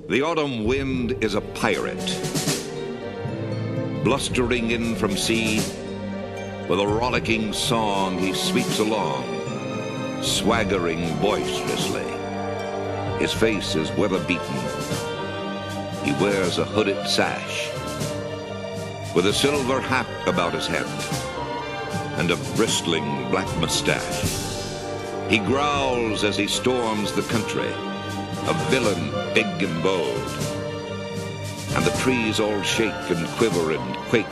The autumn wind is a pirate, blustering in from sea. With a rollicking song he sweeps along, swaggering boisterously. His face is weather-beaten. He wears a hooded sash, with a silver hat about his head, and a bristling black mustache. He growls as he storms the country, a villain big and bold. And the trees all shake and quiver and quake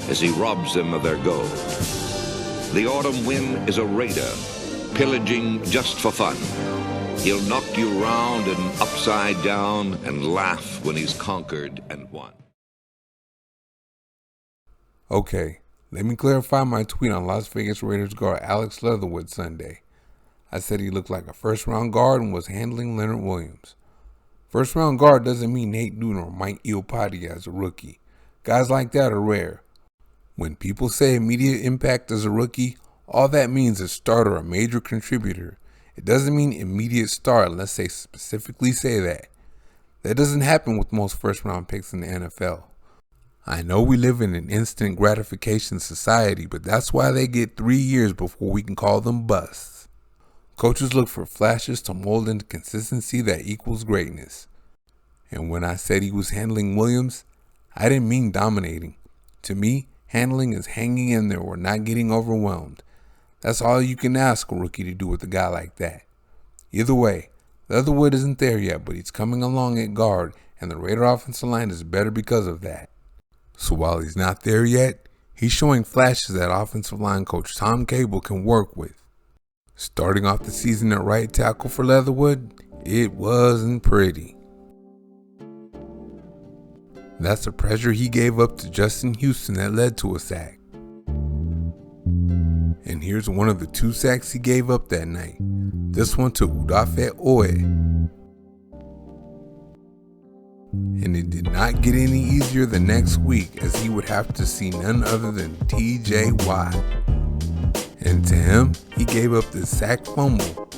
as he robs them of their gold. The autumn wind is a raider, pillaging just for fun. He'll knock you round and upside down and laugh when he's conquered and won. Okay, let me clarify my tweet on Las Vegas Raiders guard Alex Leatherwood Sunday. I said he looked like a first-round guard and was handling Leonard Williams. First-round guard doesn't mean Nate Newton or Mike Iupati as a rookie. Guys like that are rare. When people say immediate impact as a rookie, all that means is starter or a major contributor. It doesn't mean immediate start unless they specifically say that. That doesn't happen with most first-round picks in the NFL. I know we live in an instant gratification society, but that's why they get 3 years before we can call them busts. Coaches look for flashes to mold into consistency that equals greatness. And when I said he was handling Williams, I didn't mean dominating. To me, handling is hanging in there or not getting overwhelmed. That's all you can ask a rookie to do with a guy like that. Either way, Leatherwood isn't there yet, but he's coming along at guard, and the Raider offensive line is better because of that. So while he's not there yet, he's showing flashes that offensive line coach Tom Cable can work with. Starting off the season at right tackle for Leatherwood, it wasn't pretty. That's the pressure he gave up to Justin Houston that led to a sack. And here's one of the 2 sacks he gave up that night. This one to Udafet Oye. And it did not get any easier the next week, as he would have to see none other than TJ Watt. And to him, he gave up the sack fumble.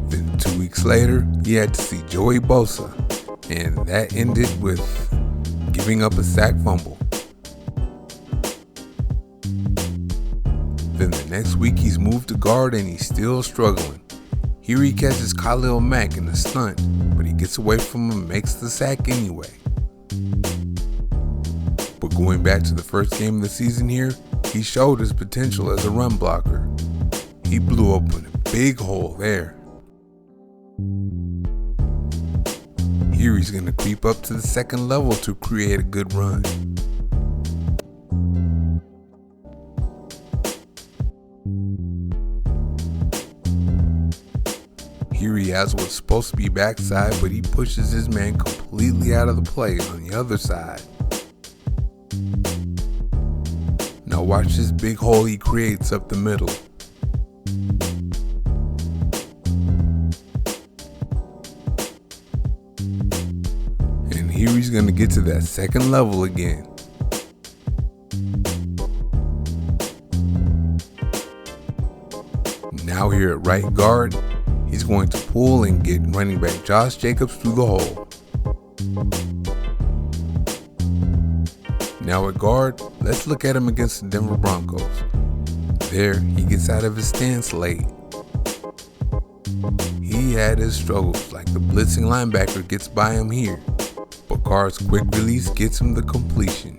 Then 2 weeks later, he had to see Joey Bosa, and that ended with giving up a sack fumble. Then the next week, he's moved to guard and he's still struggling. Here he catches Khalil Mack in a stunt, but he gets away from him and makes the sack anyway. But going back to the first game of the season here, he showed his potential as a run blocker. He blew open a big hole there. Here he's going to creep up to the second level to create a good run. Here he has what's supposed to be backside, but he pushes his man completely out of the play on the other side. Now watch this big hole he creates up the middle. And here he's going to get to that second level again. Now here at right guard, he's going to pull and get running back Josh Jacobs through the hole. Now at guard, let's look at him against the Denver Broncos. There, he gets out of his stance late. He had his struggles, like the blitzing linebacker gets by him here, but Carr's quick release gets him the completion.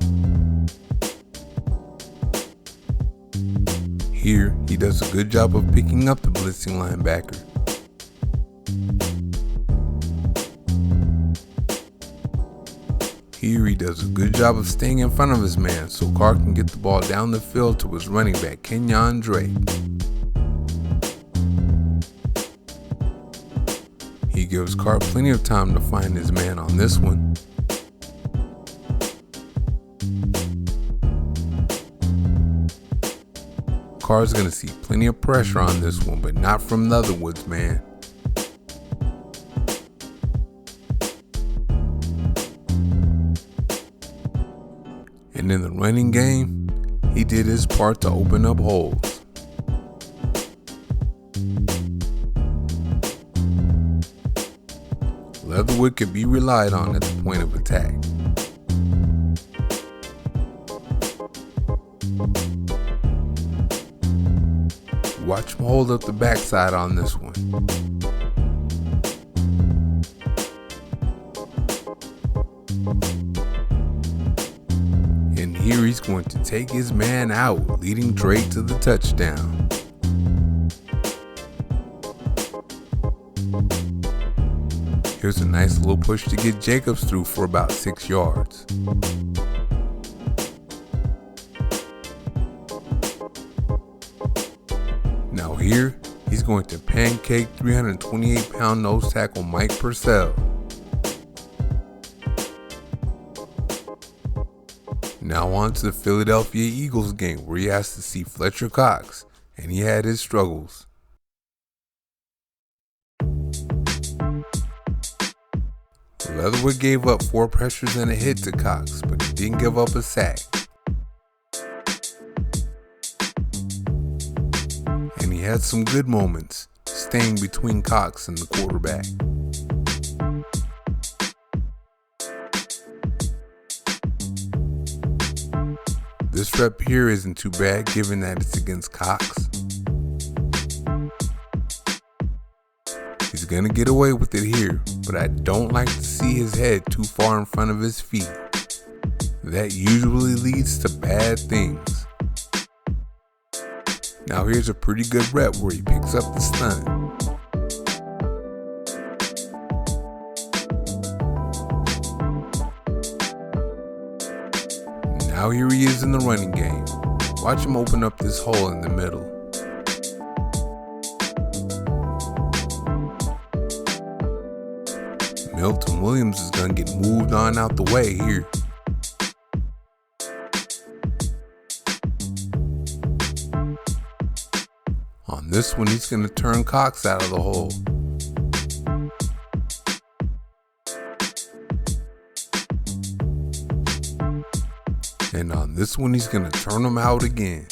Here, he does a good job of picking up the blitzing linebacker. Here he does a good job of staying in front of his man so Carr can get the ball down the field to his running back, Kenyon Drake. He gives Carr plenty of time to find his man on this one. Carr's going to see plenty of pressure on this one, but not from Leatherwood's man. And in the running game, he did his part to open up holes. Leatherwood can be relied on at the point of attack. Watch him hold up the backside on this one. And here he's going to take his man out, leading Drake to the touchdown. Here's a nice little push to get Jacobs through for about 6 yards. Now here, he's going to pancake 328-pound nose tackle Mike Purcell. Now on to the Philadelphia Eagles game where he has to see Fletcher Cox, and he had his struggles. Leatherwood gave up 4 pressures and a hit to Cox, but he didn't give up a sack. And he had some good moments, staying between Cox and the quarterback. This rep here isn't too bad given that it's against Cox. He's gonna get away with it here, but I don't like to see his head too far in front of his feet. That usually leads to bad things. Now here's a pretty good rep where he picks up the stunt. Now here he is in the running game. Watch him open up this hole in the middle. Milton Williams is going to get moved on out the way here. On this one, he's going to turn Cox out of the hole. And on this one, he's going to turn him out again.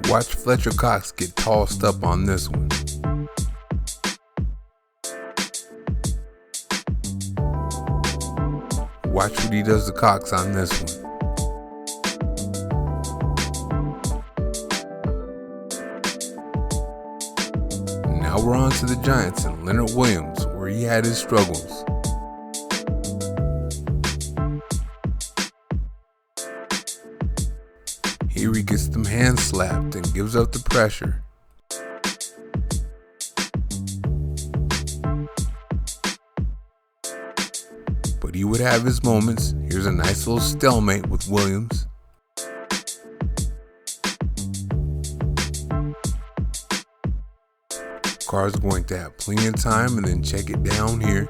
Watch Fletcher Cox get tossed up on this one. Watch what he does to Cox on this one. Now we're on to the Giants and Leonard Williams, where he had his struggles. Here he gets them hands slapped and gives up the pressure. But he would have his moments. Here's a nice little stalemate with Williams. Carr's going to have plenty of time and then check it down here.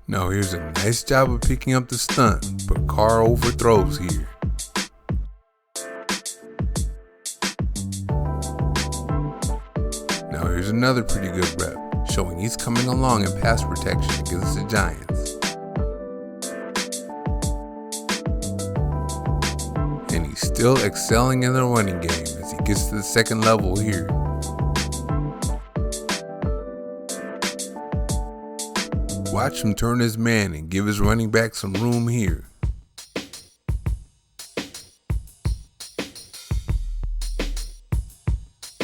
Now here's a nice job of picking up the stunt, but Carr overthrows here. Now here's another pretty good rep, showing he's coming along in pass protection against the Giants. And he's still excelling in the running game as he gets to the second level here. Watch him turn his man and give his running back some room here.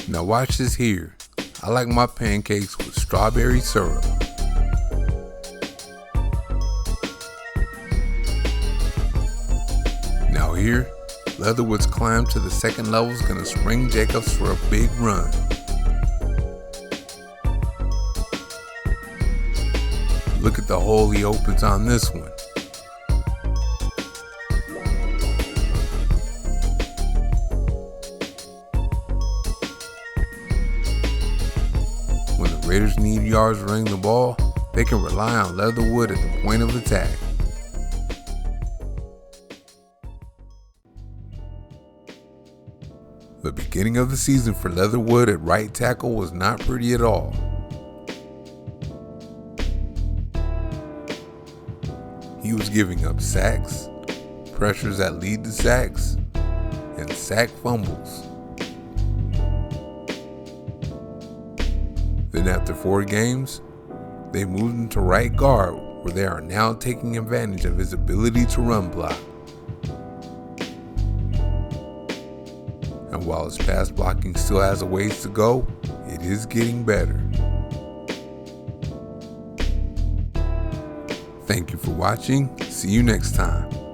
Now watch this here. I like my pancakes with strawberry syrup. Now here, Leatherwood's climb to the second level is going to spring Jacobs for a big run. Look at the hole he opens on this one. When the Raiders need yards running the ball, they can rely on Leatherwood at the point of attack. The beginning of the season for Leatherwood at right tackle was not pretty at all. was giving up sacks, pressures that lead to sacks, and sack fumbles. Then after 4 games, they moved him to right guard, where they are now taking advantage of his ability to run block. And while his pass blocking still has a ways to go, it is getting better. Thank you for watching. See you next time.